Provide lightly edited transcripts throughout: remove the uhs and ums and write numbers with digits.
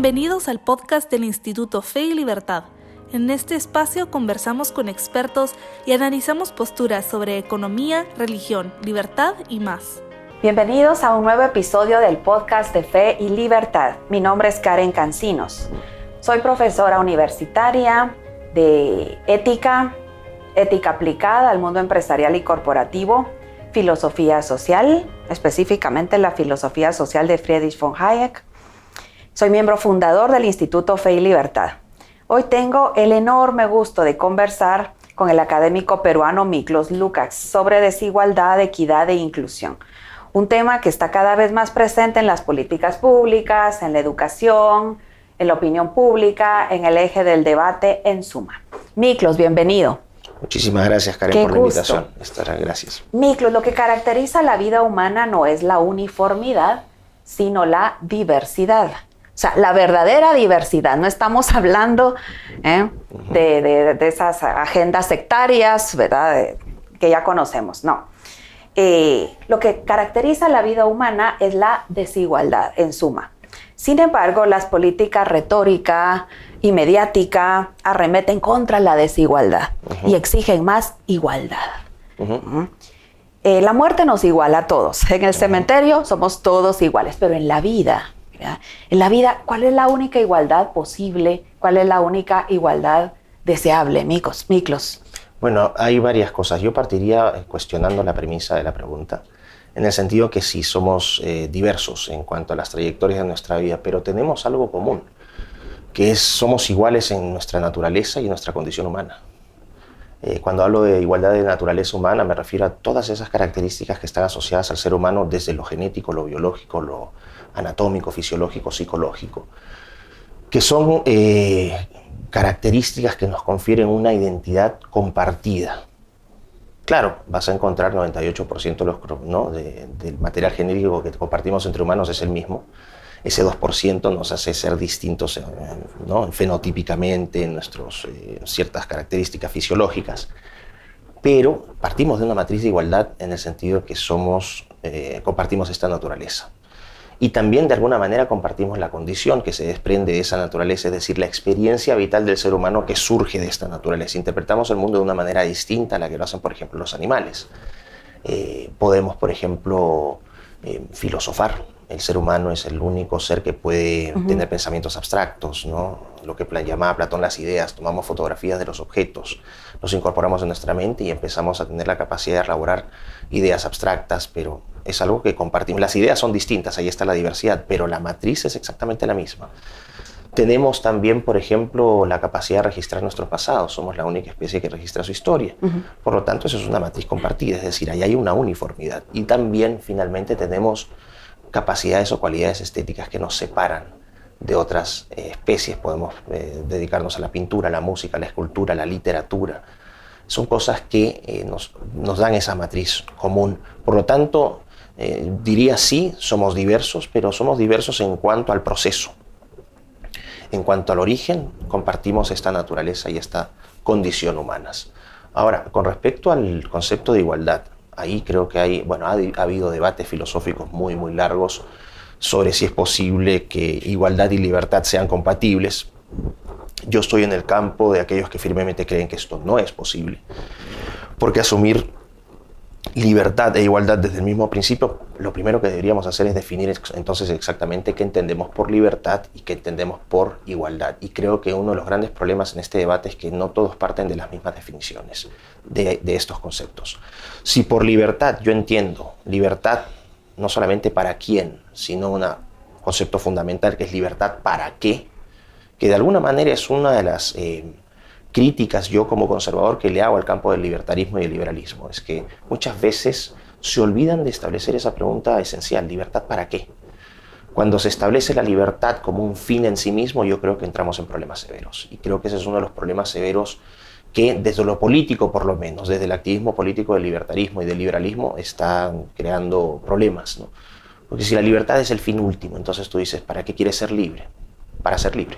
Bienvenidos al podcast del Instituto Fe y Libertad. En este espacio conversamos con expertos y analizamos posturas sobre economía, religión, libertad y más. Bienvenidos a un nuevo episodio del podcast de Fe y Libertad. Mi nombre es Karen Cancinos. Soy profesora universitaria de ética aplicada al mundo empresarial y corporativo, filosofía social, específicamente la filosofía social de Friedrich von Hayek. Soy miembro fundador del Instituto Fe y Libertad. Hoy tengo el enorme gusto de conversar con el académico peruano Miklos Lukács sobre desigualdad, equidad e inclusión. Un tema que está cada vez más presente en las políticas públicas, en la educación, en la opinión pública, en el eje del debate, en suma. Miklos, bienvenido. Muchísimas gracias, Karen, por la invitación. Gracias. Miklos, lo que caracteriza la vida humana no es la uniformidad, sino la diversidad. O sea, la verdadera diversidad. No estamos hablando de esas agendas sectarias, ¿verdad? Que ya conocemos, no. Lo que caracteriza la vida humana es la desigualdad, en suma. Sin embargo, las políticas retórica y mediática arremeten contra la desigualdad y exigen más igualdad. La muerte nos iguala a todos. En el cementerio somos todos iguales, pero en la vida, ¿verdad? En la vida, ¿cuál es la única igualdad posible? ¿Cuál es la única igualdad deseable, Miklos? Bueno, hay varias cosas. Yo partiría cuestionando la premisa de la pregunta, en el sentido que sí, somos diversos en cuanto a las trayectorias de nuestra vida, pero tenemos algo común, que es somos iguales en nuestra naturaleza y en nuestra condición humana. Cuando hablo de igualdad de naturaleza humana, me refiero a todas esas características que están asociadas al ser humano, desde lo genético, lo biológico, lo anatómico, fisiológico, psicológico, que son características que nos confieren una identidad compartida. Claro, vas a encontrar 98% del material genético que compartimos entre humanos es el mismo. Ese 2% nos hace ser distintos, fenotípicamente, en nuestras ciertas características fisiológicas. Pero partimos de una matriz de igualdad en el sentido que compartimos esta naturaleza. Y también, de alguna manera, compartimos la condición que se desprende de esa naturaleza, es decir, la experiencia vital del ser humano que surge de esta naturaleza. Interpretamos el mundo de una manera distinta a la que lo hacen, por ejemplo, los animales. Podemos, por ejemplo, filosofar. El ser humano es el único ser que puede tener pensamientos abstractos, ¿no? Lo que llamaba Platón las ideas. Tomamos fotografías de los objetos, los incorporamos en nuestra mente y empezamos a tener la capacidad de elaborar ideas abstractas, pero es algo que compartimos. Las ideas son distintas, ahí está la diversidad, pero la matriz es exactamente la misma. Tenemos también, por ejemplo, la capacidad de registrar nuestro pasado. Somos la única especie que registra su historia. Por lo tanto, eso es una matriz compartida, es decir, ahí hay una uniformidad. Y también, finalmente, tenemos capacidades o cualidades estéticas que nos separan de otras especies. Podemos dedicarnos a la pintura, a la música, a la escultura, a la literatura. Son cosas que nos dan esa matriz común. Por lo tanto, diría sí, somos diversos, pero somos diversos en cuanto al proceso. En cuanto al origen, compartimos esta naturaleza y esta condición humanas. Ahora, con respecto al concepto de igualdad, ahí creo que ha habido debates filosóficos muy, muy largos sobre si es posible que igualdad y libertad sean compatibles. Yo estoy en el campo de aquellos que firmemente creen que esto no es posible, porque asumir libertad e igualdad desde el mismo principio, lo primero que deberíamos hacer es definir entonces exactamente qué entendemos por libertad y qué entendemos por igualdad. Y creo que uno de los grandes problemas en este debate es que no todos parten de las mismas definiciones de estos conceptos. Si por libertad yo entiendo libertad no solamente para quién, sino un concepto fundamental que es libertad para qué, que de alguna manera es una de las críticas yo como conservador que le hago al campo del libertarismo y el liberalismo, es que muchas veces se olvidan de establecer esa pregunta esencial, ¿libertad para qué? Cuando se establece la libertad como un fin en sí mismo, yo creo que entramos en problemas severos. Y creo que ese es uno de los problemas severos que desde lo político, por lo menos, desde el activismo político del libertarismo y del liberalismo, están creando problemas, ¿no? Porque si la libertad es el fin último, entonces tú dices, ¿para qué quieres ser libre? Para ser libre.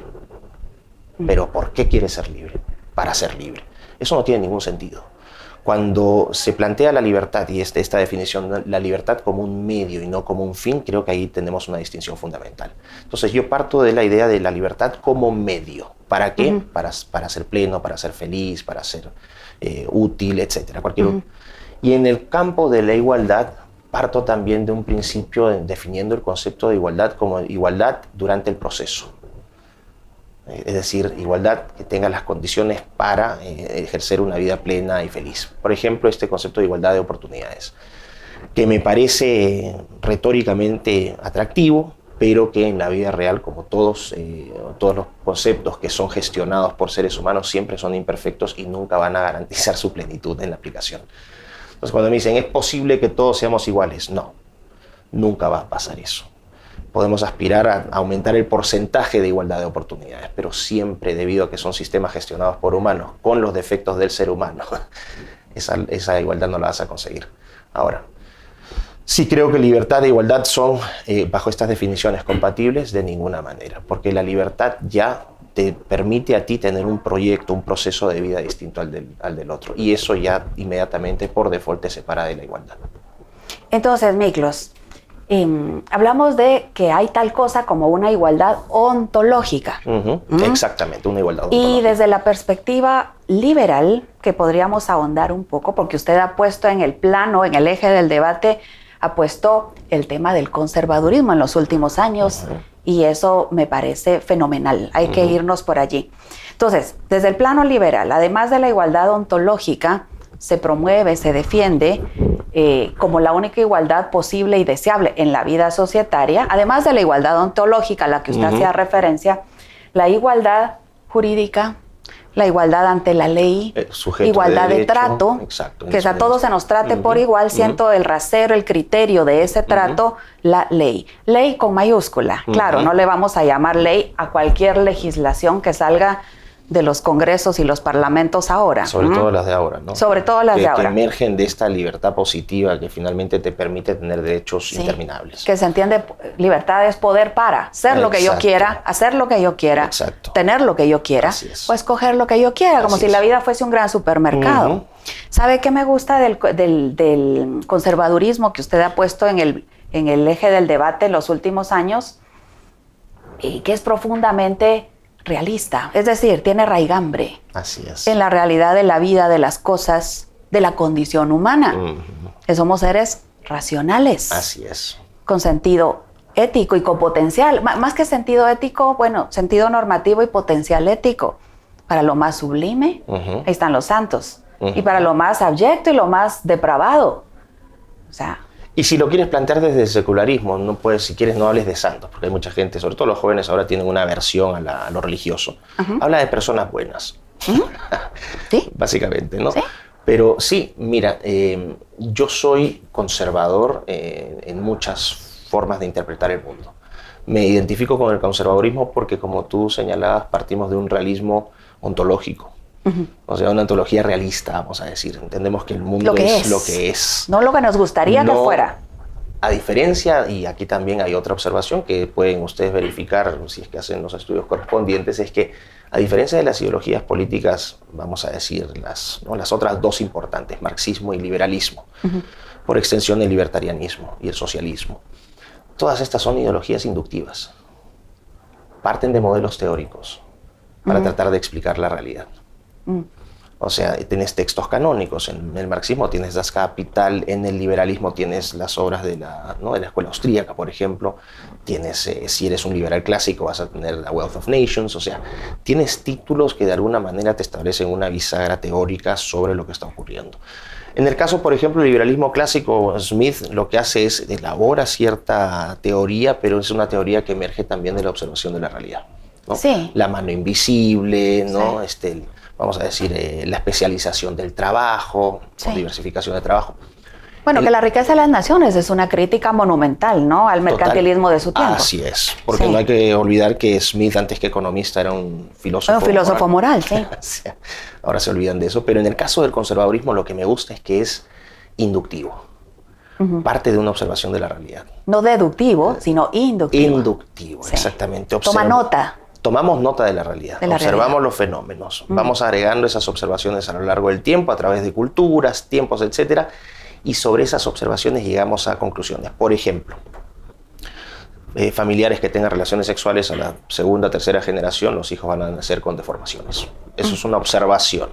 ¿Pero por qué quieres ser libre? Para ser libre. Eso no tiene ningún sentido. Cuando se plantea la libertad, y esta definición, la libertad como un medio y no como un fin, creo que ahí tenemos una distinción fundamental. Entonces yo parto de la idea de la libertad como medio. ¿Para qué? Para ser pleno, para ser feliz, para ser útil, etc. Y en el campo de la igualdad, parto también de un principio definiendo el concepto de igualdad como igualdad durante el proceso. Es decir, igualdad que tenga las condiciones para ejercer una vida plena y feliz. Por ejemplo, este concepto de igualdad de oportunidades, que me parece retóricamente atractivo, pero que en la vida real, como todos los conceptos que son gestionados por seres humanos, siempre son imperfectos y nunca van a garantizar su plenitud en la aplicación. Entonces, cuando me dicen, ¿es posible que todos seamos iguales? No, nunca va a pasar eso. Podemos aspirar a aumentar el porcentaje de igualdad de oportunidades, pero siempre, debido a que son sistemas gestionados por humanos, con los defectos del ser humano, esa igualdad no la vas a conseguir. Ahora, sí creo que libertad e igualdad son, bajo estas definiciones, compatibles de ninguna manera, porque la libertad ya te permite a ti tener un proyecto, un proceso de vida distinto al del otro, y eso ya inmediatamente, por default, te separa de la igualdad. Entonces, Miklos, hablamos de que hay tal cosa como una igualdad ontológica. Exactamente, una igualdad ontológica. Y desde la perspectiva liberal, que podríamos ahondar un poco, porque usted ha puesto en el plano, en el eje del debate, ha puesto el tema del conservadurismo en los últimos años, y eso me parece fenomenal. Hay que irnos por allí. Entonces, desde el plano liberal, además de la igualdad ontológica, se promueve, se defiende como la única igualdad posible y deseable en la vida societaria, además de la igualdad ontológica a la que usted hacía referencia, la igualdad jurídica, la igualdad ante la ley, igualdad de trato, que a todos se nos trate por igual, siendo el rasero, el criterio de ese trato, la ley. Ley con mayúscula. Claro, no le vamos a llamar ley a cualquier legislación que salga de los congresos y los parlamentos ahora. Sobre todo las de ahora, ¿no? Sobre todo las de ahora. Que emergen de esta libertad positiva que finalmente te permite tener derechos interminables. Que se entiende, libertad es poder para ser lo que yo quiera, hacer lo que yo quiera, tener lo que yo quiera, o escoger lo que yo quiera, como si la vida fuese un gran supermercado. ¿Sabe qué me gusta del conservadurismo que usted ha puesto en el eje del debate en los últimos años? Y que es profundamente realista, es decir, tiene raigambre. Así es. En la realidad de la vida, de las cosas, de la condición humana. Que somos seres racionales. Así es. Con sentido ético y con potencial. Más que sentido ético, bueno, sentido normativo y potencial ético. Para lo más sublime, ahí están los santos. Y para lo más abyecto y lo más depravado. O sea... Y si lo quieres plantear desde el secularismo, no puedes, si quieres no hables de santos, porque hay mucha gente, sobre todo los jóvenes ahora tienen una aversión a lo religioso. Habla de personas buenas, ¿Sí? Básicamente, ¿no? ¿Sí? Pero sí, mira, yo soy conservador en muchas formas de interpretar el mundo. Me identifico con el conservadurismo porque, como tú señalabas, partimos de un realismo ontológico. O sea, una ontología realista, vamos a decir. Entendemos que el mundo es lo que es. No lo que nos gustaría que fuera. A diferencia, y aquí también hay otra observación que pueden ustedes verificar si es que hacen los estudios correspondientes, es que a diferencia de las ideologías políticas, vamos a decir, las otras dos importantes, marxismo y liberalismo, por extensión el libertarianismo y el socialismo, todas estas son ideologías inductivas. Parten de modelos teóricos para tratar de explicar la realidad. O sea, tienes textos canónicos. En el marxismo tienes Das Kapital, en el liberalismo tienes las obras de la escuela austríaca, por ejemplo. Tienes, si eres un liberal clásico, vas a tener The Wealth of Nations. O sea, tienes títulos que de alguna manera te establecen una bisagra teórica sobre lo que está ocurriendo. En el caso, por ejemplo, del liberalismo clásico, Smith lo que hace es elabora cierta teoría, pero es una teoría que emerge también de la observación de la realidad, ¿no? Sí. La mano invisible, ¿no? Vamos a decir, la especialización del trabajo, o diversificación del trabajo. Bueno, que la riqueza de las naciones es una crítica monumental, ¿no?, al mercantilismo de su tiempo. Así es, porque no hay que olvidar que Smith, antes que economista, era un filósofo. Un filósofo moral, sí. Ahora se olvidan de eso, pero en el caso del conservadurismo lo que me gusta es que es inductivo. Parte de una observación de la realidad. No deductivo, sino inductivo. Inductivo, exactamente. Toma nota. tomamos nota de la realidad, observamos los fenómenos, vamos agregando esas observaciones a lo largo del tiempo a través de culturas, tiempos, etcétera, y sobre esas observaciones llegamos a conclusiones. Por ejemplo, familiares que tengan relaciones sexuales a la segunda, tercera generación, los hijos van a nacer con deformaciones. Eso es una observación.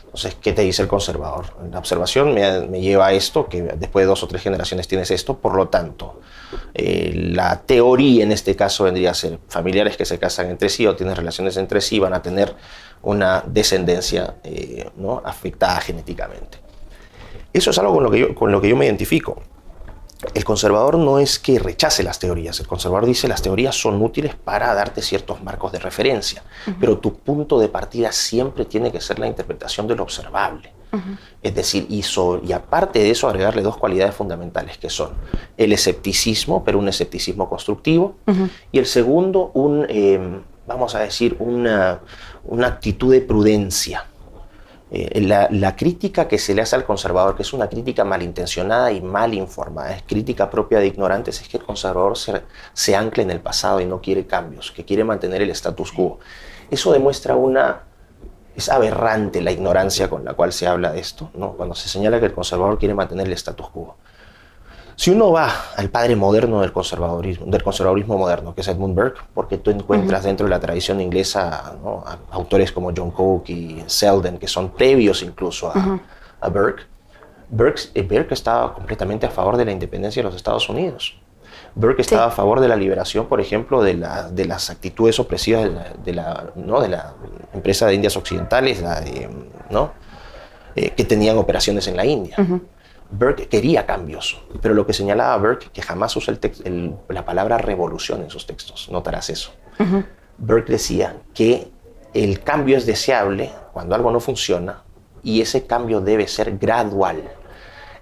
Entonces, ¿qué te dice el conservador? La observación me lleva a esto, que después de 2 o 3 generaciones tienes esto, por lo tanto, la teoría en este caso vendría a ser familiares que se casan entre sí o tienen relaciones entre sí van a tener una descendencia ¿no? afectada genéticamente. Eso es algo con lo que yo me identifico. El conservador no es que rechace las teorías, el conservador dice las teorías son útiles para darte ciertos marcos de referencia, pero tu punto de partida siempre tiene que ser la interpretación de lo observable. Es decir, y aparte de eso agregarle 2 cualidades fundamentales que son el escepticismo, pero un escepticismo constructivo, y el segundo, vamos a decir, una actitud de prudencia. La crítica que se le hace al conservador, que es una crítica malintencionada y mal informada, es crítica propia de ignorantes, es que el conservador se ancla en el pasado y no quiere cambios, que quiere mantener el status quo. Eso demuestra es aberrante la ignorancia con la cual se habla de esto, ¿no? Cuando se señala que el conservador quiere mantener el status quo. Si uno va al padre moderno del conservadurismo moderno, que es Edmund Burke, porque tú encuentras dentro de la tradición inglesa, ¿no? a autores como John Coke y Selden, que son previos incluso a Burke. Burke estaba completamente a favor de la independencia de los Estados Unidos. Burke estaba a favor de la liberación, por ejemplo, de las actitudes opresivas de la empresa de Indias Occidentales, que tenían operaciones en la India. Burke quería cambios, pero lo que señalaba Burke, que jamás usa la palabra revolución en sus textos, notarás eso. Burke decía que el cambio es deseable cuando algo no funciona y ese cambio debe ser gradual.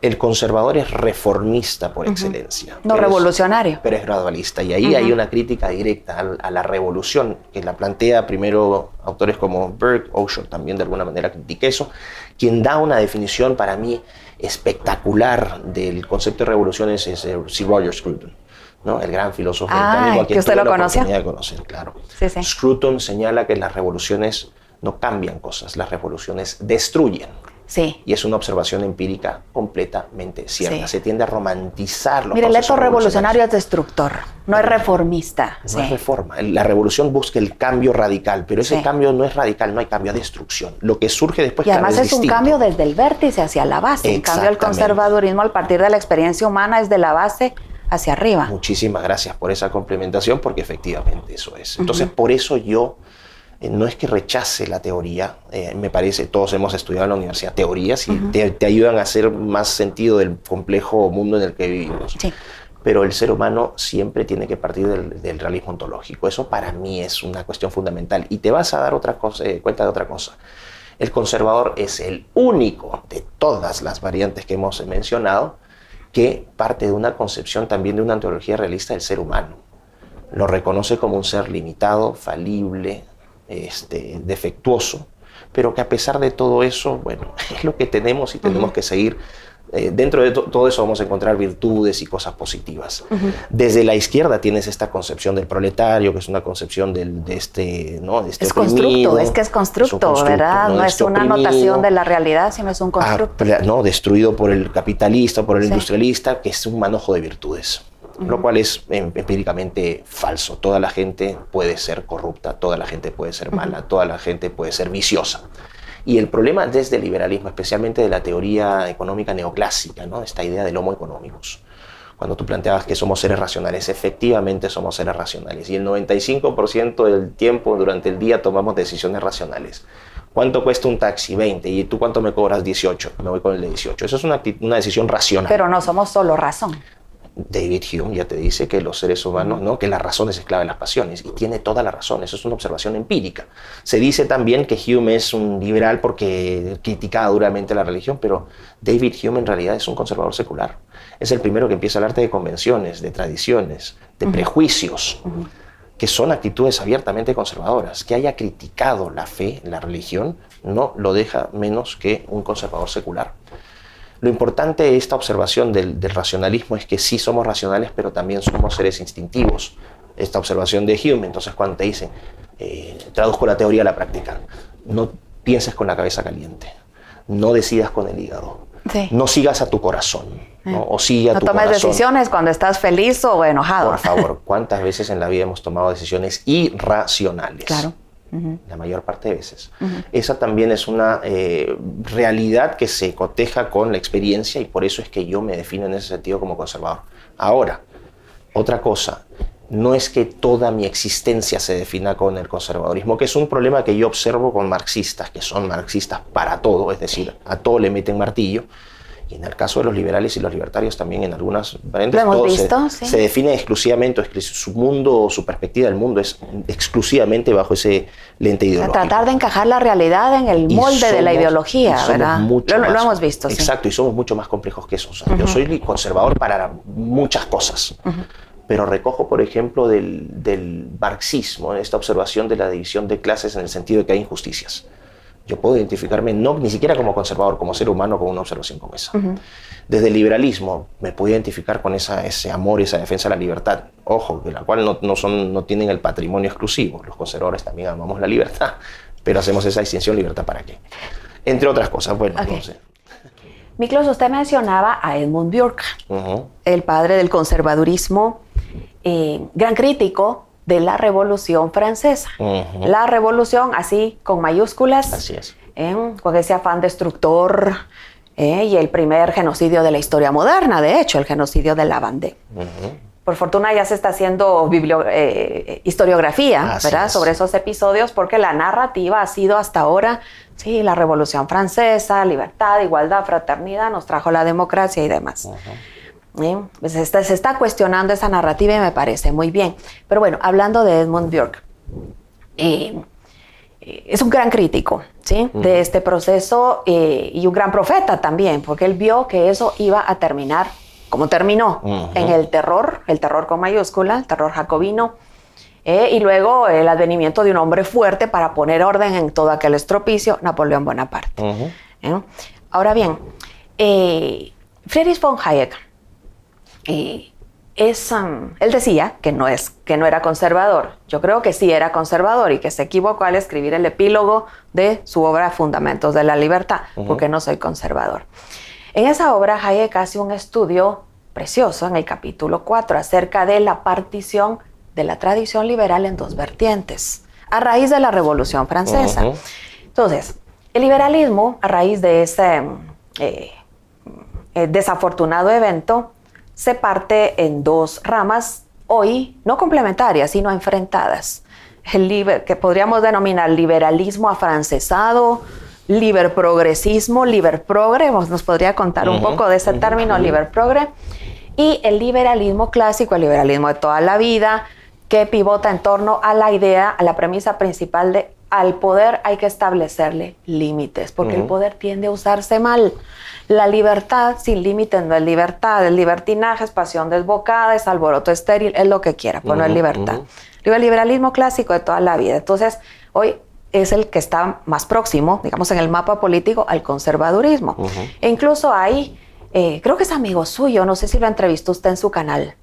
El conservador es reformista por excelencia. No revolucionario. Pero es gradualista. Y ahí hay una crítica directa a la revolución, que la plantea primero autores como Burke, Osho también de alguna manera critica eso. Quien da una definición para mí espectacular del concepto de revolución es Sir Roger Scruton, ¿no? El gran filósofo británico a quien tuve la oportunidad de conocer, claro. Sí. Scruton señala que las revoluciones no cambian cosas, las revoluciones destruyen. Sí. Y es una observación empírica completamente cierta. Sí. Se tiende a romantizar los Mire, el hecho revolucionario es destructor, no es reformista. No es reforma. La revolución busca el cambio radical, pero ese cambio no es radical, no hay cambio, hay destrucción. Lo que surge después, y además es distinto. Un cambio desde el vértice hacia la base. En cambio, el conservadurismo, al partir de la experiencia humana, es de la base hacia arriba. Muchísimas gracias por esa complementación, porque efectivamente eso es. Entonces, por eso yo no es que rechace la teoría, me parece, todos hemos estudiado en la universidad teorías y te ayudan a hacer más sentido del complejo mundo en el que vivimos. Sí. Pero el ser humano siempre tiene que partir del realismo ontológico. Eso para mí es una cuestión fundamental. Y te vas a dar cuenta de otra cosa. El conservador es el único de todas las variantes que hemos mencionado que parte de una concepción también de una ontología realista del ser humano. Lo reconoce como un ser limitado, falible, defectuoso, pero que a pesar de todo eso, bueno, es lo que tenemos y tenemos que seguir. Dentro de todo eso vamos a encontrar virtudes y cosas positivas. Desde la izquierda tienes esta concepción del proletario, que es una concepción de este es constructo, es constructo, ¿verdad? No es una anotación de la realidad, sino es un constructo. Destruido por el capitalista, por el industrialista, que es un manojo de virtudes. Lo cual es empíricamente falso. Toda la gente puede ser corrupta, toda la gente puede ser mala, toda la gente puede ser viciosa. Y el problema desde el liberalismo, especialmente de la teoría económica neoclásica, ¿no? Esta idea del homo economicus. Cuando tú planteabas que somos seres racionales, efectivamente somos seres racionales. Y el 95% del tiempo durante el día tomamos decisiones racionales. ¿Cuánto cuesta un taxi? 20. ¿Y tú cuánto me cobras? 18. Me voy con el de 18. Eso es una decisión racional. Pero no somos solo razón. David Hume ya te dice que los seres humanos, ¿no? Que la razón es esclava de las pasiones, y tiene toda la razón. Eso es una observación empírica. Se dice también que Hume es un liberal porque criticaba duramente la religión, pero David Hume en realidad es un conservador secular. Es el primero que empieza a hablarte de convenciones, de tradiciones, de prejuicios, que son actitudes abiertamente conservadoras. Que haya criticado la fe, la religión, no lo deja menos que un conservador secular. Lo importante de esta observación del racionalismo es que sí somos racionales, pero también somos seres instintivos. Esta observación de Hume, entonces cuando te dicen, Traduzco la teoría a la práctica. No pienses con la cabeza caliente. No decidas con el hígado. Sí. No sigas a tu corazón. ¿No? O sigue a tu corazón. No tomes decisiones cuando estás feliz o enojado. Por favor, ¿cuántas veces en la vida hemos tomado decisiones irracionales? Claro. La mayor parte de veces. Esa también es una realidad que se coteja con la experiencia y por eso es que yo me defino en ese sentido como conservador. Ahora, otra cosa, no es que toda mi existencia se defina con el conservadurismo, que es un problema que yo observo con marxistas, que son marxistas para todo, es decir, a todo le meten martillo. Y en el caso de los liberales y los libertarios también en algunas variantes, ¿lo hemos visto? Sí. Se define exclusivamente, su mundo, su perspectiva del mundo es exclusivamente bajo ese lente ideológico. Tratar de encajar la realidad en el molde de la ideología, ¿verdad? Lo hemos visto, sí. Exacto, y somos mucho más complejos que eso. O sea, yo soy conservador para muchas cosas, pero recojo, por ejemplo, del marxismo, esta observación de la división de clases en el sentido de que hay injusticias. Yo puedo identificarme ni siquiera como conservador, como ser humano, con una observación como esa. Desde el liberalismo me puedo identificar con ese amor y esa defensa de la libertad. Ojo, de la cual no tienen el patrimonio exclusivo. Los conservadores también amamos la libertad, pero hacemos esa distinción, ¿libertad para qué? Entre otras cosas, bueno, no sé. Miklos, usted mencionaba a Edmund Burke, el padre del conservadurismo, gran crítico de la Revolución Francesa. La Revolución, así con mayúsculas. Así es. Con ese afán destructor y el primer genocidio de la historia moderna, de hecho, el genocidio de la Vendée. Por fortuna ya se está haciendo historiografía, ¿verdad? Sobre esos episodios, porque la narrativa ha sido hasta ahora, sí, la Revolución Francesa, libertad, igualdad, fraternidad, nos trajo la democracia y demás. Pues se está cuestionando esa narrativa y me parece muy bien. Pero bueno, hablando de Edmund Burke, es un gran crítico, ¿sí? De este proceso y un gran profeta también, porque él vio que eso iba a terminar como terminó, en el terror con mayúscula, el terror jacobino, y luego el advenimiento de un hombre fuerte para poner orden en todo aquel estropicio, Napoleón Bonaparte. Ahora bien, Friedrich von Hayek, él decía que no era conservador. Yo creo que sí era conservador y que se equivocó al escribir el epílogo de su obra Fundamentos de la Libertad, porque no soy conservador. En esa obra Hayek hace un estudio precioso en el capítulo 4 acerca de la partición de la tradición liberal en dos vertientes, a raíz de la Revolución Francesa. Entonces, el liberalismo, a raíz de ese desafortunado evento, se parte en dos ramas, hoy no complementarias, sino enfrentadas. Que podríamos denominar liberalismo afrancesado, liberprogresismo, liberprogre, nos podría contar un poco de ese término, liberprogre, y el liberalismo clásico, el liberalismo de toda la vida, que pivota en torno a la idea, a la premisa principal de al poder hay que establecerle límites, porque el poder tiende a usarse mal. La libertad sin límites no es libertad, el libertinaje es pasión desbocada, es alboroto estéril, es lo que quiera, pero no es libertad. El liberalismo clásico de toda la vida. Entonces, hoy es el que está más próximo, digamos, en el mapa político al conservadurismo. E incluso hay, creo que es amigo suyo, no sé si lo entrevistó usted en su canal,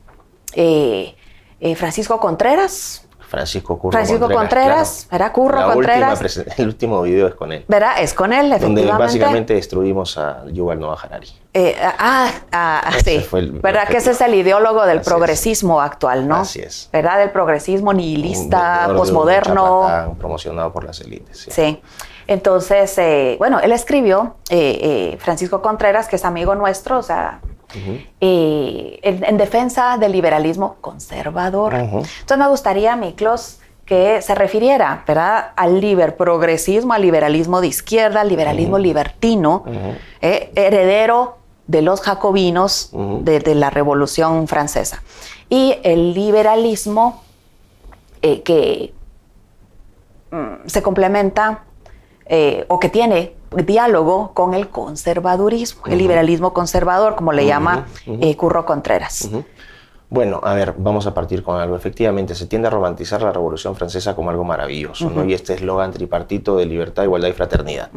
Francisco Contreras. Francisco Contreras, claro. ¿Verdad? Curro Contreras. El último video es con él. ¿Verdad? Es con él, efectivamente. Donde básicamente destruimos a Yuval Noah Harari. Sí. ¿Verdad? Que ese es el ideólogo del progresismo actual, ¿no? Así es. ¿Verdad? Del progresismo nihilista, posmoderno. Promocionado por las élites. Sí. Entonces, bueno, él escribió, Francisco Contreras, que es amigo nuestro, o sea, en defensa del liberalismo conservador. Entonces me gustaría, Miklos, que se refiriera, ¿verdad?, al liberprogresismo, al liberalismo de izquierda, al liberalismo libertino, heredero de los jacobinos de la Revolución Francesa. Y el liberalismo que se complementa o que tiene diálogo con el conservadurismo, el liberalismo conservador, como le llama Curro Contreras. Bueno, a ver, vamos a partir con algo. Efectivamente, se tiende a romantizar la Revolución Francesa como algo maravilloso, ¿no? Y este eslogan tripartito de libertad, igualdad y fraternidad.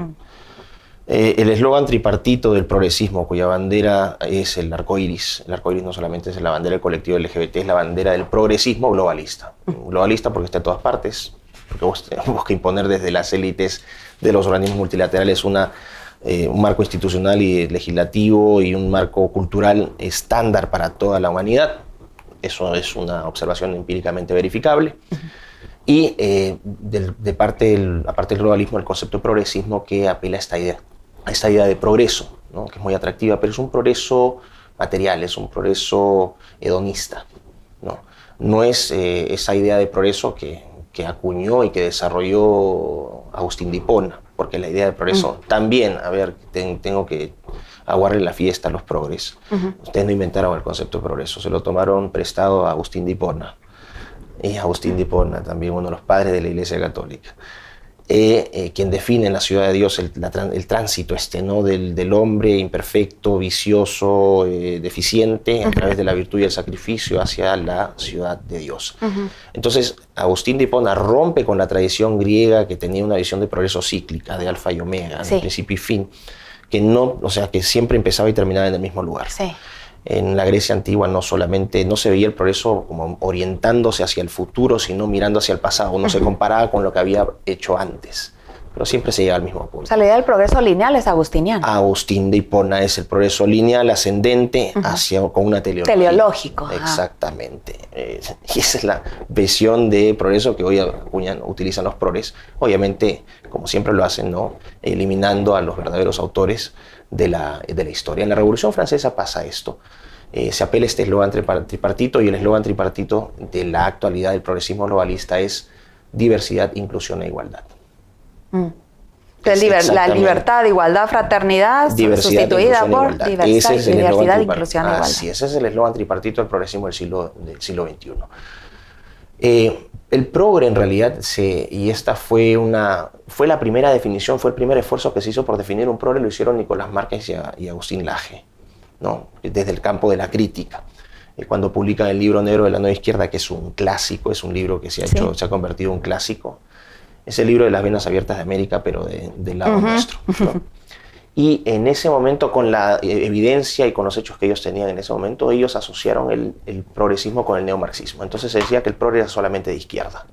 El eslogan tripartito del progresismo, cuya bandera es el arco iris. El arco iris no solamente es la bandera del colectivo LGBT, es la bandera del progresismo globalista. Globalista porque está en todas partes, porque busca imponer desde las élites de los organismos multilaterales un marco institucional y legislativo y un marco cultural estándar para toda la humanidad. Eso es una observación empíricamente verificable. Y aparte del globalismo, el concepto de progresismo que apela a esta idea de progreso, ¿no? Que es muy atractiva, pero es un progreso material, es un progreso hedonista, ¿no? No es esa idea de progreso que acuñó y que desarrolló Agustín de Hipona, porque la idea de progreso también, tengo que aguarle la fiesta a los progres. Ustedes no inventaron el concepto de progreso, se lo tomaron prestado a Agustín de Hipona. Y Agustín de Hipona, también uno de los padres de la Iglesia Católica, quien define en la ciudad de Dios el tránsito ¿no? del hombre imperfecto, vicioso, deficiente, a través de la virtud y el sacrificio hacia la ciudad de Dios. Entonces, Agustín de Hipona rompe con la tradición griega que tenía una visión de progreso cíclica, de alfa y omega, de principio y fin, que siempre empezaba y terminaba en el mismo lugar. Sí. En la Grecia antigua no se veía el progreso como orientándose hacia el futuro, sino mirando hacia el pasado. No se comparaba con lo que había hecho antes, pero siempre se llega al mismo punto. O sea, la idea del progreso lineal es agustiniana. Agustín de Hipona es el progreso lineal ascendente con una teleología. Teleológico. Exactamente. Y esa es la visión de progreso que hoy utilizan los progres. Obviamente, como siempre lo hacen, ¿no? Eliminando a los verdaderos autores de la historia. En la Revolución Francesa pasa esto. Se apela este eslogan tripartito, y el eslogan tripartito de la actualidad del progresismo globalista es diversidad, inclusión e igualdad. La libertad, igualdad, fraternidad, diversidad, sustituida por igualdad. diversidad, inclusión e igualdad. Así es, ese es el eslogan tripartito del progresismo del siglo XXI. El progre en realidad, y esta fue la primera definición, fue el primer esfuerzo que se hizo por definir un progre, lo hicieron Nicolás Márquez y Agustín Laje, ¿no? Desde el campo de la crítica. Cuando publican el libro negro de la nueva izquierda, que es un clásico, es un libro que se ha convertido en un clásico, es el libro de las venas abiertas de América, pero del lado nuestro, ¿no? Y en ese momento, con la evidencia y con los hechos que ellos tenían en ese momento, ellos asociaron el progresismo con el neomarxismo. Entonces se decía que el progre era solamente de izquierda.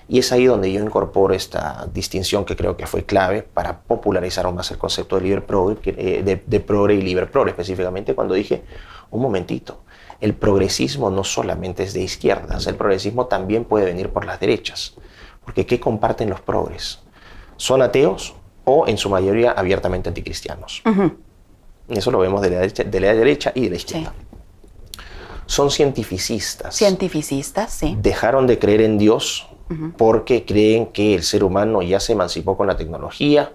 Y es ahí donde yo incorporo esta distinción que creo que fue clave para popularizar aún más el concepto de progre y liber progre, específicamente cuando dije, un momentito, el progresismo no solamente es de izquierdas, el progresismo también puede venir por las derechas. Porque ¿qué comparten los progres? ¿Son ateos o en su mayoría abiertamente anticristianos? Eso lo vemos de la derecha y de la izquierda. Sí. Son cientificistas. Cientificistas, sí. Dejaron de creer en Dios porque creen que el ser humano ya se emancipó con la tecnología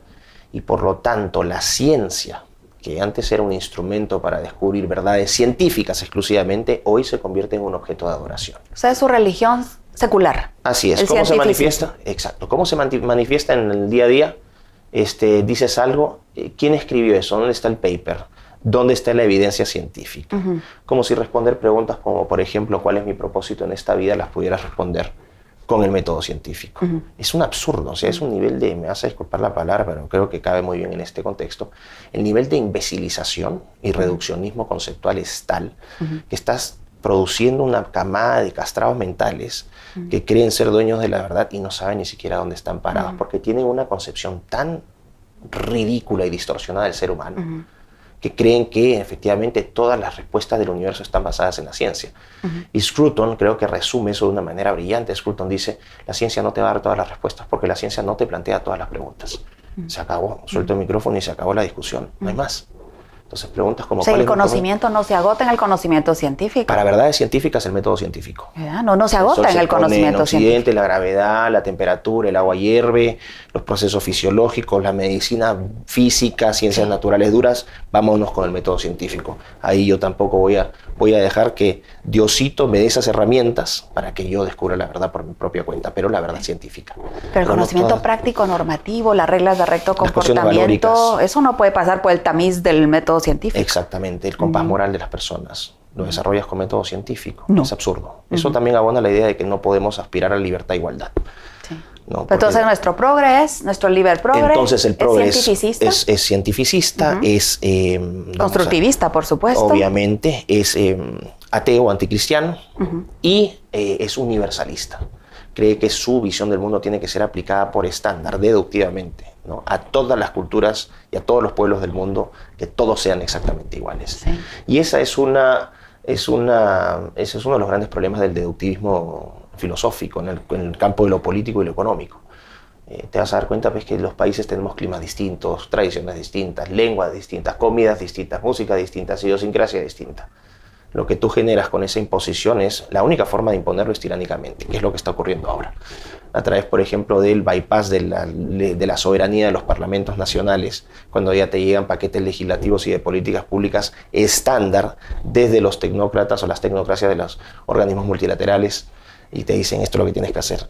y por lo tanto la ciencia, que antes era un instrumento para descubrir verdades científicas exclusivamente, hoy se convierte en un objeto de adoración. O sea, es su religión secular. Así es. ¿Cómo se manifiesta? Exacto. ¿Cómo se manifiesta en el día a día? Dices algo, ¿quién escribió eso? ¿Dónde está el paper? ¿Dónde está la evidencia científica? Como si responder preguntas como, por ejemplo, ¿cuál es mi propósito en esta vida? Las pudieras responder con el método científico. Es un absurdo, o sea, es un nivel de, me vas a disculpar la palabra, pero creo que cabe muy bien en este contexto, el nivel de imbecilización y reduccionismo conceptual es tal que estás produciendo una camada de castrados mentales que creen ser dueños de la verdad y no saben ni siquiera dónde están parados, porque tienen una concepción tan ridícula y distorsionada del ser humano, que creen que efectivamente todas las respuestas del universo están basadas en la ciencia. Y Scruton creo que resume eso de una manera brillante. Scruton dice, la ciencia no te va a dar todas las respuestas porque la ciencia no te plantea todas las preguntas. Se acabó, suelto el micrófono y se acabó la discusión, no hay más. Entonces preguntas como... O sea, el conocimiento no se agota en el conocimiento científico. Para verdades científicas, el método científico. No se agota en el conocimiento científico. La gravedad, la temperatura, el agua hierve, los procesos fisiológicos, la medicina física, ciencias naturales duras, vámonos con el método científico. Ahí yo tampoco voy a dejar que Diosito me dé esas herramientas para que yo descubra la verdad por mi propia cuenta, pero la verdad científica. Pero el conocimiento práctico, normativo, las reglas de recto comportamiento, eso no puede pasar por el tamiz del método científico. Exactamente, el compás moral de las personas lo desarrollas con método científico. Es absurdo. Eso también abona la idea de que no podemos aspirar a libertad e igualdad. Sí. No, entonces nuestro progres, nuestro liber progres, entonces el progres es cientificista, es constructivista, por supuesto. Obviamente, es ateo, anticristiano y es universalista. cree que su visión del mundo tiene que ser aplicada por estándar, deductivamente, ¿no? A todas las culturas y a todos los pueblos del mundo, que todos sean exactamente iguales. Sí. Y ese es uno de los grandes problemas del deductivismo filosófico en el campo de lo político y lo económico. Te vas a dar cuenta, pues, que los países tenemos climas distintos, tradiciones distintas, lenguas distintas, comidas distintas, música distinta, idiosincrasia distinta. Lo que tú generas con esa imposición es la única forma de imponerlo es tiránicamente, que es lo que está ocurriendo ahora. A través, por ejemplo, del bypass de la soberanía de los parlamentos nacionales, cuando ya te llegan paquetes legislativos y de políticas públicas estándar desde los tecnócratas o las tecnocracias de los organismos multilaterales y te dicen esto es lo que tienes que hacer.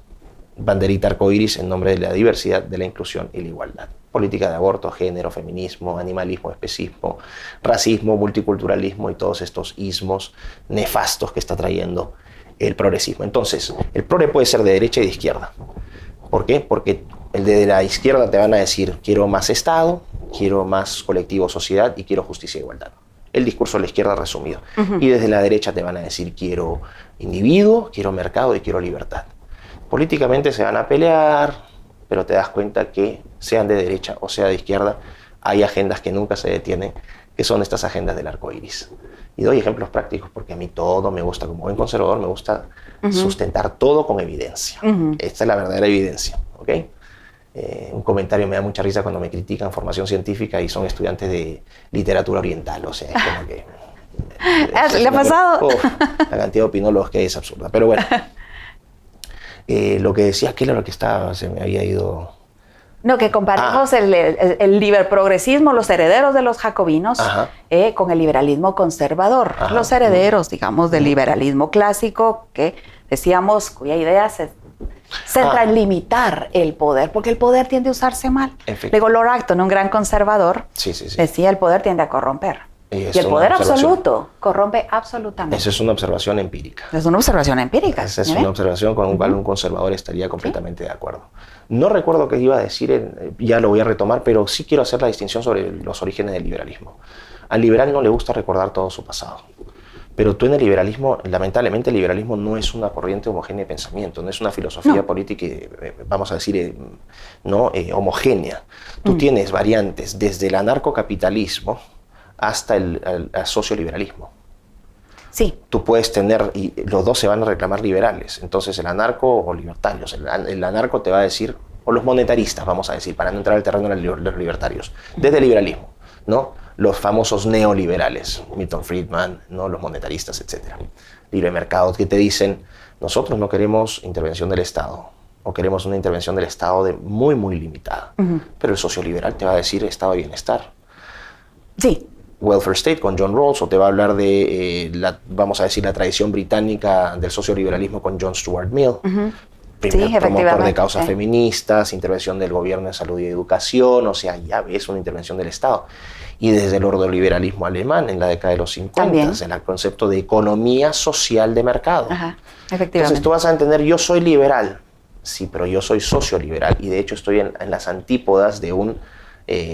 Banderita arcoíris en nombre de la diversidad, de la inclusión y la igualdad. Política de aborto, género, feminismo, animalismo, especismo, racismo, multiculturalismo y todos estos ismos nefastos que está trayendo el progresismo. Entonces, el progre puede ser de derecha y de izquierda. ¿Por qué? Porque el de la izquierda te van a decir quiero más Estado, quiero más colectivo, sociedad y quiero justicia e igualdad. El discurso de la izquierda resumido. Y desde la derecha te van a decir quiero individuo, quiero mercado y quiero libertad. Políticamente se van a pelear, pero te das cuenta que sean de derecha o sea de izquierda, hay agendas que nunca se detienen, que son estas agendas del arco iris. Y doy ejemplos prácticos porque a mí todo me gusta, como buen conservador, me gusta sustentar todo con evidencia. Esta es la verdadera evidencia, ¿ok? Un comentario me da mucha risa cuando me critican formación científica y son estudiantes de literatura oriental, o sea, es como que... ¿Le ha pasado? La cantidad de opinólogos que hay es absurda, pero bueno. Lo que decías, ¿qué era lo que se me había ido? No, que comparamos el liberprogresismo, los herederos de los jacobinos, con el liberalismo conservador. Los herederos, digamos, del liberalismo clásico, que decíamos, cuya idea se centra en limitar el poder, porque el poder tiende a usarse mal. Luego Lord Acton, un gran conservador, decía el poder tiende a corromper. Y el poder absoluto corrompe absolutamente. Esa es una observación empírica. Es una observación empírica. Esa es una observación con la cual un conservador estaría completamente de acuerdo. No recuerdo qué iba a decir, ya lo voy a retomar, pero sí quiero hacer la distinción sobre los orígenes del liberalismo. Al liberal no le gusta recordar todo su pasado. Pero tú en el liberalismo, lamentablemente el liberalismo no es una corriente homogénea de pensamiento, no es una filosofía política, vamos a decir, homogénea. Tú tienes variantes desde el anarcocapitalismo hasta el socioliberalismo. Sí. Tú puedes tener, y los dos se van a reclamar liberales, entonces el anarco o libertarios. El anarco te va a decir, o los monetaristas, vamos a decir, para no entrar al terreno de los libertarios, desde el liberalismo, ¿no? Los famosos neoliberales, Milton Friedman, ¿no? Los monetaristas, etc. Libre mercado, que te dicen, nosotros no queremos intervención del Estado, o queremos una intervención del Estado muy, muy limitada. Pero el socioliberal te va a decir estado de bienestar. Sí. Welfare State con John Rawls, o te va a hablar de, vamos a decir, la tradición británica del socioliberalismo con John Stuart Mill. Primer promotor de causas feministas, intervención del gobierno en salud y educación, o sea, ya ves una intervención del Estado. Y desde el ordoliberalismo alemán en la década de los 50, en el concepto de economía social de mercado. Efectivamente. Entonces tú vas a entender, yo soy liberal, sí, pero yo soy socioliberal, y de hecho estoy en las antípodas de un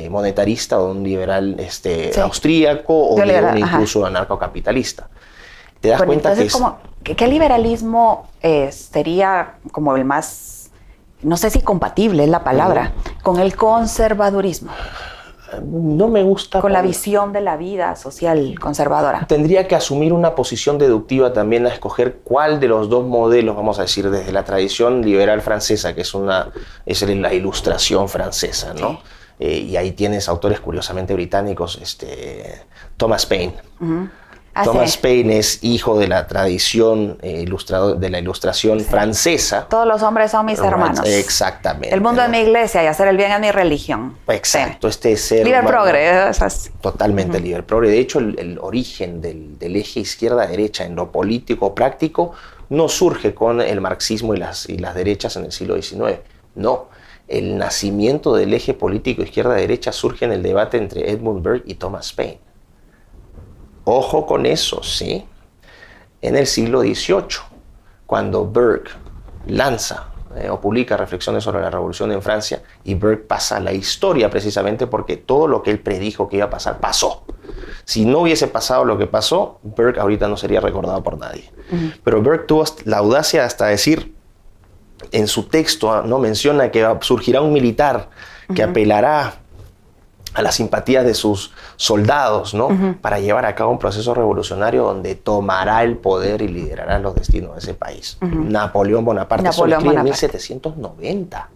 monetarista o un liberal austríaco o de un incluso anarcocapitalista. Te das cuenta entonces, que ¿qué liberalismo sería como el más, no sé si compatible es la palabra, con el conservadurismo? No me gusta. Con la visión de la vida social conservadora. Tendría que asumir una posición deductiva también a escoger cuál de los dos modelos, vamos a decir, desde la tradición liberal francesa, que es la ilustración francesa, ¿no? Sí. Y ahí tienes autores curiosamente británicos, Thomas Paine. Thomas Paine es hijo de la tradición de la ilustración francesa. Todos los hombres son mis hermanos. Exactamente. El mundo es mi iglesia y hacer el bien es mi religión. Exacto. Este ser liber progre. Totalmente liber progre. De hecho, el origen del eje izquierda-derecha en lo político práctico no surge con el marxismo y las derechas en el siglo XIX. No. El nacimiento del eje político izquierda-derecha surge en el debate entre Edmund Burke y Thomas Paine. Ojo con eso, ¿sí? En el siglo XVIII, cuando Burke lanza o publica reflexiones sobre la revolución en Francia, y Burke pasa a la historia precisamente porque todo lo que él predijo que iba a pasar, pasó. Si no hubiese pasado lo que pasó, Burke ahorita no sería recordado por nadie. Pero Burke tuvo la audacia hasta decir, en su texto, ¿no? Menciona que surgirá un militar que apelará a las simpatías de sus soldados, ¿no? Para llevar a cabo un proceso revolucionario donde tomará el poder y liderará los destinos de ese país. Napoleón Bonaparte, eso lo escribe en 1790.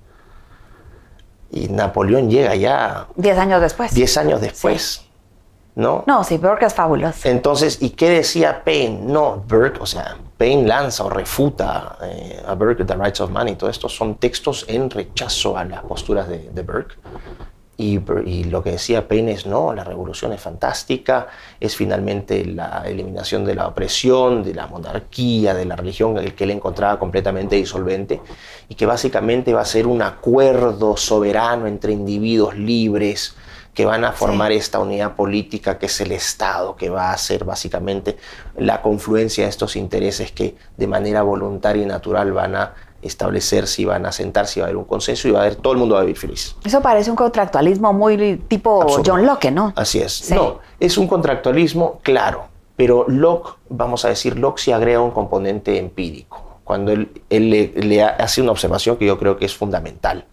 Y Napoleón llega ya... 10 años después. 10 años después. Sí. ¿No? No, sí, Burke es fabuloso. Entonces, ¿y qué decía Paine? No, Burke, o sea, Paine lanza o refuta a Burke The Rights of Man, y todo esto son textos en rechazo a las posturas de Burke. Y lo que decía Paine es, no, la revolución es fantástica, es finalmente la eliminación de la opresión, de la monarquía, de la religión, el que él encontraba completamente disolvente, y que básicamente va a ser un acuerdo soberano entre individuos libres que van a formar esta unidad política que es el Estado, que va a ser básicamente la confluencia de estos intereses que de manera voluntaria y natural van a establecerse y van a sentarse y va a haber un consenso y todo el mundo va a vivir feliz. Eso parece un contractualismo muy tipo absurdo. John Locke, ¿no? Así es. Sí. No, es un contractualismo, claro, pero Locke, vamos a decir, Locke sí agrega un componente empírico. Cuando él le hace una observación que yo creo que es fundamental,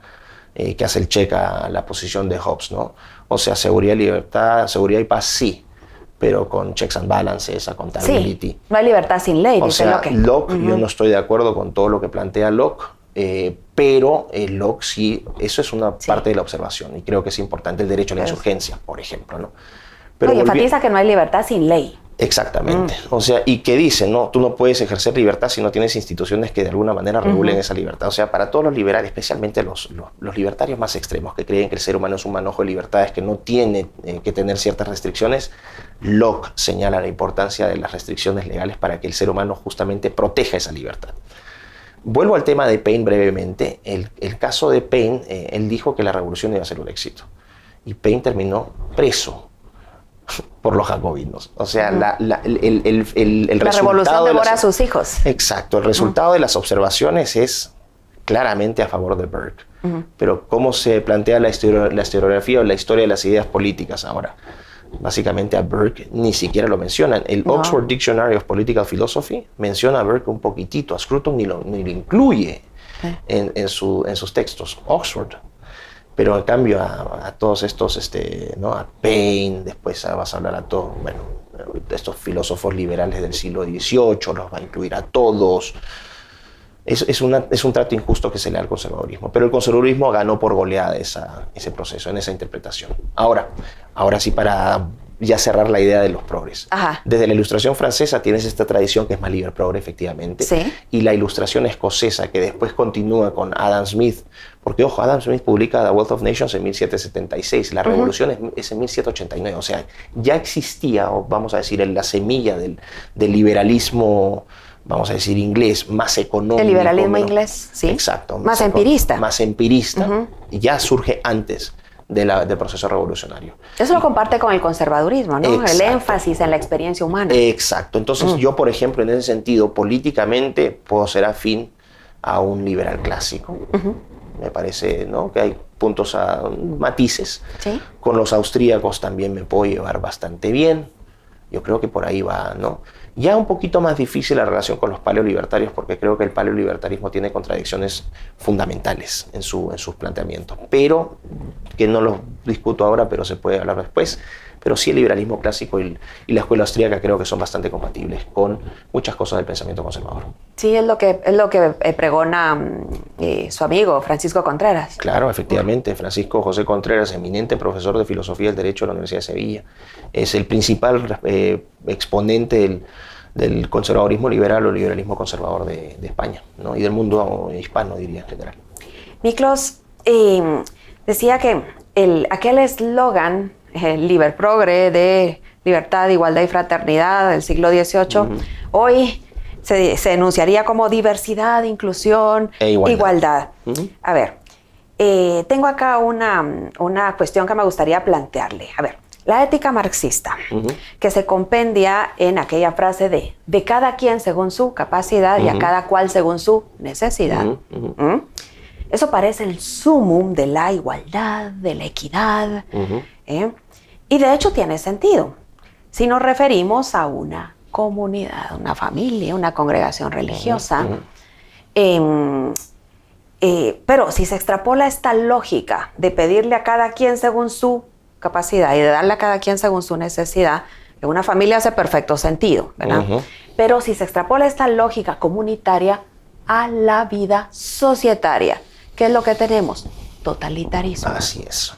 que hace el check a la posición de Hobbes, ¿no? O sea, seguridad, libertad, seguridad y paz, sí, pero con checks and balances, accountability. Sí, no hay libertad sin ley, dice Locke. Locke, yo no estoy de acuerdo con todo lo que plantea Locke, pero Locke sí, eso es una parte de la observación, y creo que es importante el derecho a la insurgencia, por ejemplo, ¿no? Pero enfatiza que no hay libertad sin ley. Exactamente. O sea, y que dice, no, tú no puedes ejercer libertad si no tienes instituciones que de alguna manera regulen esa libertad. O sea, para todos los liberales, especialmente los libertarios más extremos, que creen que el ser humano es un manojo de libertades, que no tiene que tener ciertas restricciones, Locke señala la importancia de las restricciones legales para que el ser humano justamente proteja esa libertad. Vuelvo al tema de Paine brevemente. El caso de Paine, él dijo que la revolución iba a ser un éxito. Y Paine terminó preso por los jacobinos. O sea, el la revolución devora a sus hijos. Exacto. El resultado de las observaciones es claramente a favor de Burke. Pero ¿cómo se plantea la historiografía o la historia de las ideas políticas ahora? Básicamente a Burke ni siquiera lo mencionan. El Oxford Dictionary of Political Philosophy menciona a Burke un poquitito. A Scruton ni lo incluye en sus textos. Oxford. Pero en cambio a todos estos, ¿no? A Paine, después vas a hablar a todos, bueno, estos filósofos liberales del siglo XVIII, los va a incluir a todos. Es un trato injusto que se le da al conservadurismo, pero el conservadurismo ganó por goleada ese proceso, en esa interpretación. Ahora sí, para ya cerrar la idea de los progres. Desde la Ilustración francesa tienes esta tradición que es más liber progre, efectivamente, y la Ilustración escocesa, que después continúa con Adam Smith, porque, ojo, Adam Smith publica The Wealth of Nations en 1776, la Revolución es en 1789, o sea, ya existía, o vamos a decir, la semilla del liberalismo, vamos a decir, inglés, más económico. El liberalismo inglés, sí. Exacto. Más empirista. Más empirista, ya surge antes del proceso revolucionario. Eso lo comparte con el conservadurismo, ¿no? Exacto. El énfasis en la experiencia humana. Exacto. Entonces yo, por ejemplo, en ese sentido, políticamente puedo ser afín a un liberal clásico. Me parece, ¿no?, que hay puntos, matices. ¿Sí? Con los austríacos también me puedo llevar bastante bien. Yo creo que por ahí va, ¿no? Ya un poquito más difícil la relación con los paleolibertarios, porque creo que el paleolibertarismo tiene contradicciones fundamentales en sus planteamientos, pero que no los discuto ahora, pero se puede hablar después. Pero sí, el liberalismo clásico y la escuela austríaca creo que son bastante compatibles con muchas cosas del pensamiento conservador. Sí, es lo que pregona su amigo Francisco Contreras. Claro, efectivamente. Francisco José Contreras, eminente profesor de Filosofía del Derecho de la Universidad de Sevilla, es el principal exponente del conservadurismo liberal o liberalismo conservador de España, ¿no? Y del mundo hispano, diría, en general. Miklos decía que aquel eslogan, el liber progre, de libertad, igualdad y fraternidad del siglo XVIII, hoy se enunciaría como diversidad, inclusión e igualdad. A ver, tengo acá una cuestión que me gustaría plantearle. A ver, la ética marxista, que se compendia en aquella frase de cada quien según su capacidad y a cada cual según su necesidad. Eso parece el sumum de la igualdad, de la equidad. Y de hecho tiene sentido. Si nos referimos a una comunidad, una familia, una congregación religiosa, Pero si se extrapola esta lógica de pedirle a cada quien según su capacidad y de darle a cada quien según su necesidad, en una familia hace perfecto sentido, ¿verdad? Pero si se extrapola esta lógica comunitaria a la vida societaria, ¿qué es lo que tenemos? Totalitarismo. Así es.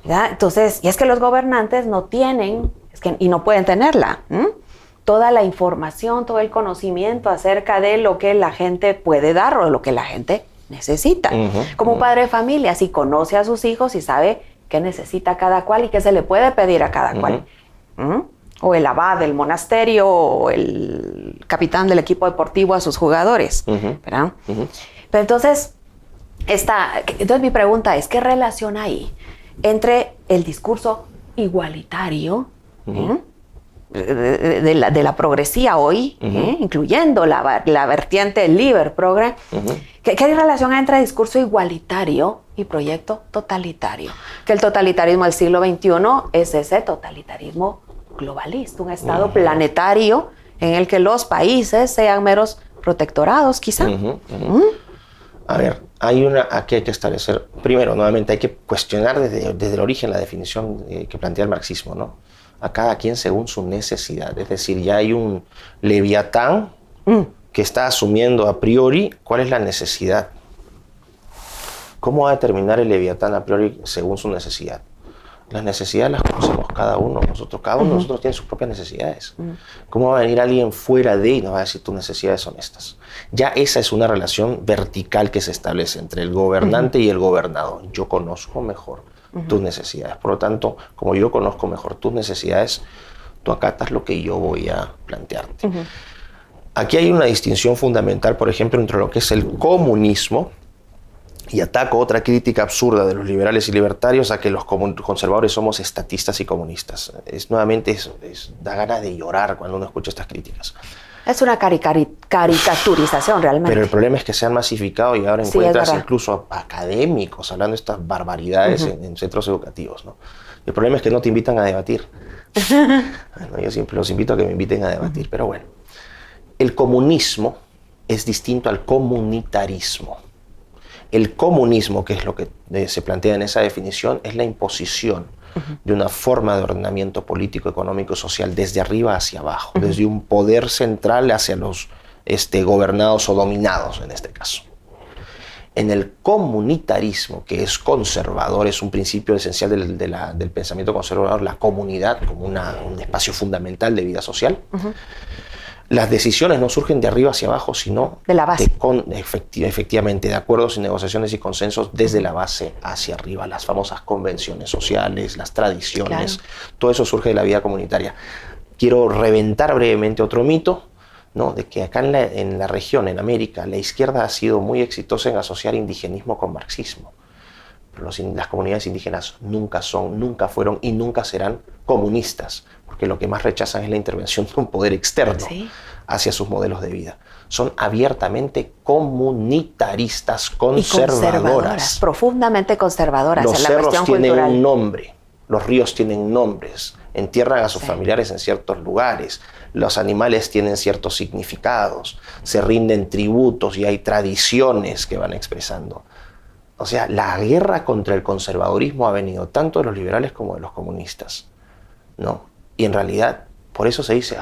¿Ya? Entonces, y es que los gobernantes no tienen, y no pueden tenerla, toda la información, todo el conocimiento acerca de lo que la gente puede dar o lo que la gente necesita. Como un padre de familia, si conoce a sus hijos y sabe qué necesita cada cual y qué se le puede pedir a cada cual. O el abad del monasterio o el capitán del equipo deportivo a sus jugadores. ¿Verdad? Pero entonces mi pregunta es, ¿qué relación hay entre el discurso igualitario de la progresía hoy, incluyendo la vertiente liber progre? ¿Qué relación hay entre discurso igualitario y proyecto totalitario? Que el totalitarismo del siglo XXI es ese totalitarismo globalista, un estado planetario en el que los países sean meros protectorados, quizá. A ver, aquí hay que establecer, primero, nuevamente hay que cuestionar desde el origen la definición que plantea el marxismo, ¿no? A cada quien según su necesidad. Es decir, ya hay un leviatán que está asumiendo a priori cuál es la necesidad. ¿Cómo va a determinar el leviatán a priori según su necesidad? Las necesidades las conocemos cada uno de nosotros. Cada uno de nosotros tiene sus propias necesidades. ¿Cómo va a venir alguien fuera de y nos va a decir tus necesidades son estas? Ya esa es una relación vertical que se establece entre el gobernante y el gobernado. Yo conozco mejor tus necesidades. Por lo tanto, como yo conozco mejor tus necesidades, tú acatas lo que yo voy a plantearte. Aquí hay una distinción fundamental, por ejemplo, entre lo que es el comunismo, y ataco otra crítica absurda de los liberales y libertarios a que los conservadores somos estatistas y comunistas. Nuevamente da ganas de llorar cuando uno escucha estas críticas. Es una caricaturización realmente. Pero el problema es que se han masificado y ahora encuentras incluso académicos hablando de estas barbaridades en centros educativos, ¿no? El problema es que no te invitan a debatir. Bueno, yo siempre los invito a que me inviten a debatir, pero bueno. El comunismo es distinto al comunitarismo. El comunismo, que es lo que se plantea en esa definición, es la imposición de una forma de ordenamiento político, económico y social desde arriba hacia abajo, desde un poder central hacia los gobernados o dominados en este caso. En el comunitarismo, que es conservador, es un principio esencial del pensamiento conservador, la comunidad como un espacio fundamental de vida social. Las decisiones no surgen de arriba hacia abajo, sino de la base. Efectivamente, de acuerdos y negociaciones y consensos desde la base hacia arriba. Las famosas convenciones sociales, las tradiciones, todo eso surge de la vida comunitaria. Quiero reventar brevemente otro mito, ¿no? De que acá en la región, en América, la izquierda ha sido muy exitosa en asociar indigenismo con marxismo. Pero las comunidades indígenas nunca fueron y nunca serán comunistas, porque lo que más rechazan es la intervención de un poder externo hacia sus modelos de vida. Son abiertamente comunitaristas, conservadoras. Profundamente conservadoras. Los en la cerros cuestión tienen cultural. un nombre, los ríos tienen nombres, entierran a sus familiares en ciertos lugares, los animales tienen ciertos significados, se rinden tributos y hay tradiciones que van expresando. O sea, la guerra contra el conservadurismo ha venido tanto de los liberales como de los comunistas, ¿no? Y en realidad, por eso se dice,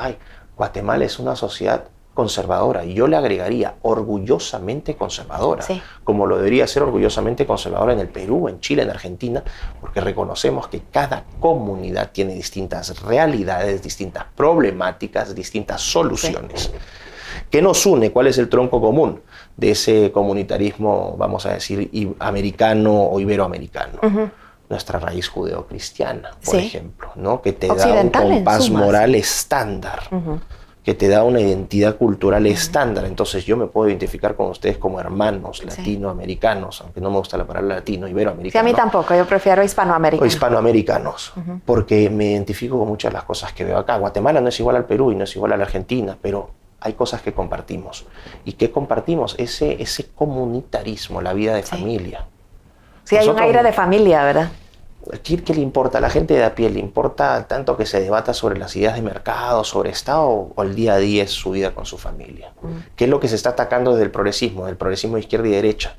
Guatemala es una sociedad conservadora. Y yo le agregaría orgullosamente conservadora, como lo debería ser orgullosamente conservadora en el Perú, en Chile, en Argentina, porque reconocemos que cada comunidad tiene distintas realidades, distintas problemáticas, distintas soluciones. ¿Qué nos une? ¿Cuál es el tronco común de ese comunitarismo, vamos a decir, americano o iberoamericano? Nuestra raíz judeocristiana, por ejemplo, ¿no? Que te da un compás moral estándar, que te da una identidad cultural estándar. Entonces yo me puedo identificar con ustedes como hermanos latinoamericanos, aunque no me gusta la palabra latino, iberoamericano. Sí, a mí tampoco, yo prefiero hispanoamericanos. O hispanoamericanos, porque me identifico con muchas de las cosas que veo acá. Guatemala no es igual al Perú y no es igual a la Argentina, pero hay cosas que compartimos. ¿Y qué compartimos? Ese comunitarismo, la vida de familia. Sí, hay un aire de familia, ¿verdad? ¿qué le importa? A la gente de a pie le importa tanto que se debata sobre las ideas de mercado, sobre Estado, o el día a día es su vida con su familia. ¿Qué es lo que se está atacando desde el progresismo de izquierda y derecha?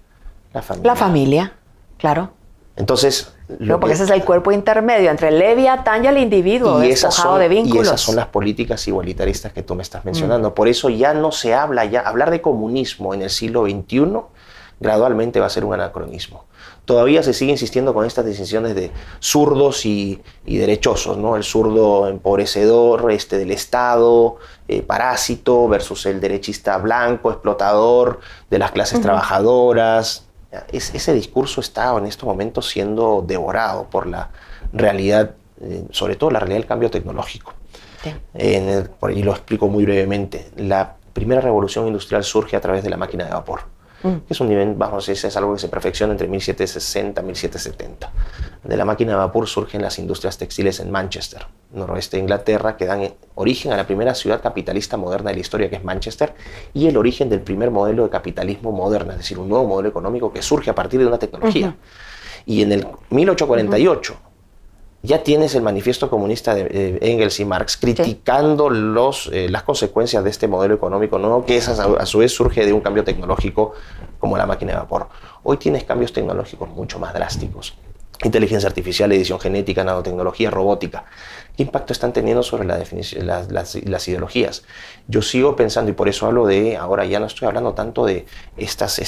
La familia. La familia, claro. Entonces, porque ese es el cuerpo intermedio entre el leviatán y el individuo despojado de vínculos. Y esas son las políticas igualitaristas que tú me estás mencionando. Por eso ya no se habla, hablar de comunismo en el siglo XXI gradualmente va a ser un anacronismo. Todavía se sigue insistiendo con estas distinciones de zurdos y derechosos, ¿no? El zurdo empobrecedor del Estado, parásito, versus el derechista blanco, explotador de las clases trabajadoras. Ese discurso está en estos momentos siendo devorado por la realidad, sobre todo la realidad del cambio tecnológico. Sí. Y lo explico muy brevemente. La primera revolución industrial surge a través de la máquina de vapor. Que es un nivel, es algo que se perfecciona entre 1760 y 1770. De la máquina de vapor surgen las industrias textiles en Manchester, noroeste de Inglaterra, que dan origen a la primera ciudad capitalista moderna de la historia, que es Manchester, y el origen del primer modelo de capitalismo moderno, es decir, un nuevo modelo económico que surge a partir de una tecnología. Y en el 1848 ya tienes el manifiesto comunista de Engels y Marx criticando las consecuencias de este modelo económico nuevo, que a su vez surge de un cambio tecnológico como la máquina de vapor. Hoy tienes cambios tecnológicos mucho más drásticos. Inteligencia artificial, edición genética, nanotecnología, robótica. ¿Qué impacto están teniendo sobre las ideologías? Yo sigo pensando, y por eso hablo de, ahora ya no estoy hablando tanto de estas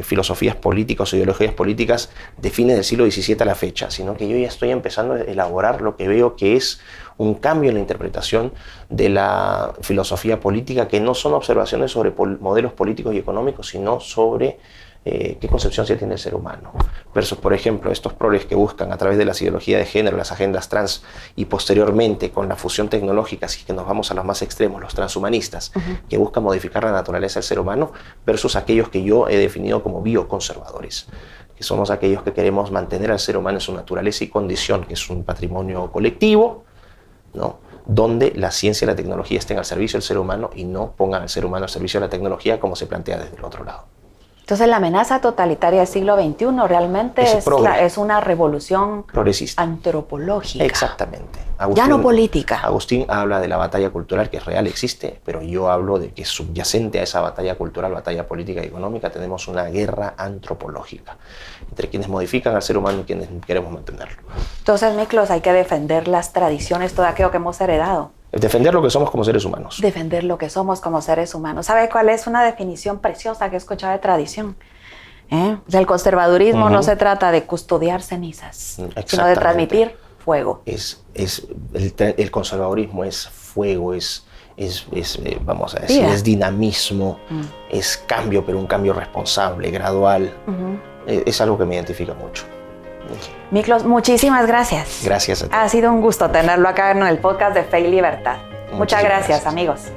filosofías políticas o ideologías políticas de fines del siglo XVII a la fecha, sino que yo ya estoy empezando a elaborar lo que veo que es un cambio en la interpretación de la filosofía política, que no son observaciones sobre modelos políticos y económicos, sino sobre qué concepción se tiene el ser humano. Versus, por ejemplo, estos progres que buscan a través de las ideologías de género, las agendas trans, y posteriormente con la fusión tecnológica, así que nos vamos a los más extremos, los transhumanistas, que buscan modificar la naturaleza del ser humano, versus aquellos que yo he definido como bioconservadores, que somos aquellos que queremos mantener al ser humano en su naturaleza y condición, que es un patrimonio colectivo, ¿no?, donde la ciencia y la tecnología estén al servicio del ser humano y no pongan al ser humano al servicio de la tecnología como se plantea desde el otro lado. Entonces la amenaza totalitaria del siglo XXI realmente es una revolución progresista, antropológica. Exactamente. Ya no política. Agustín habla de la batalla cultural, que es real, existe, pero yo hablo de que subyacente a esa batalla cultural, batalla política y económica, tenemos una guerra antropológica entre quienes modifican al ser humano y quienes queremos mantenerlo. Entonces, Miklos, hay que defender las tradiciones, todo aquello que hemos heredado. Defender lo que somos como seres humanos. Defender lo que somos como seres humanos. ¿Sabe cuál es una definición preciosa que he escuchado de tradición? O sea, el conservadurismo no se trata de custodiar cenizas, sino de transmitir fuego. El conservadurismo es fuego, vamos a decir, es dinamismo, es cambio, pero un cambio responsable, gradual. Es algo que me identifica mucho. Miklos, muchísimas gracias. Gracias a ti. Ha sido un gusto tenerlo acá en el podcast de Fe y Libertad. Muchas gracias, amigos.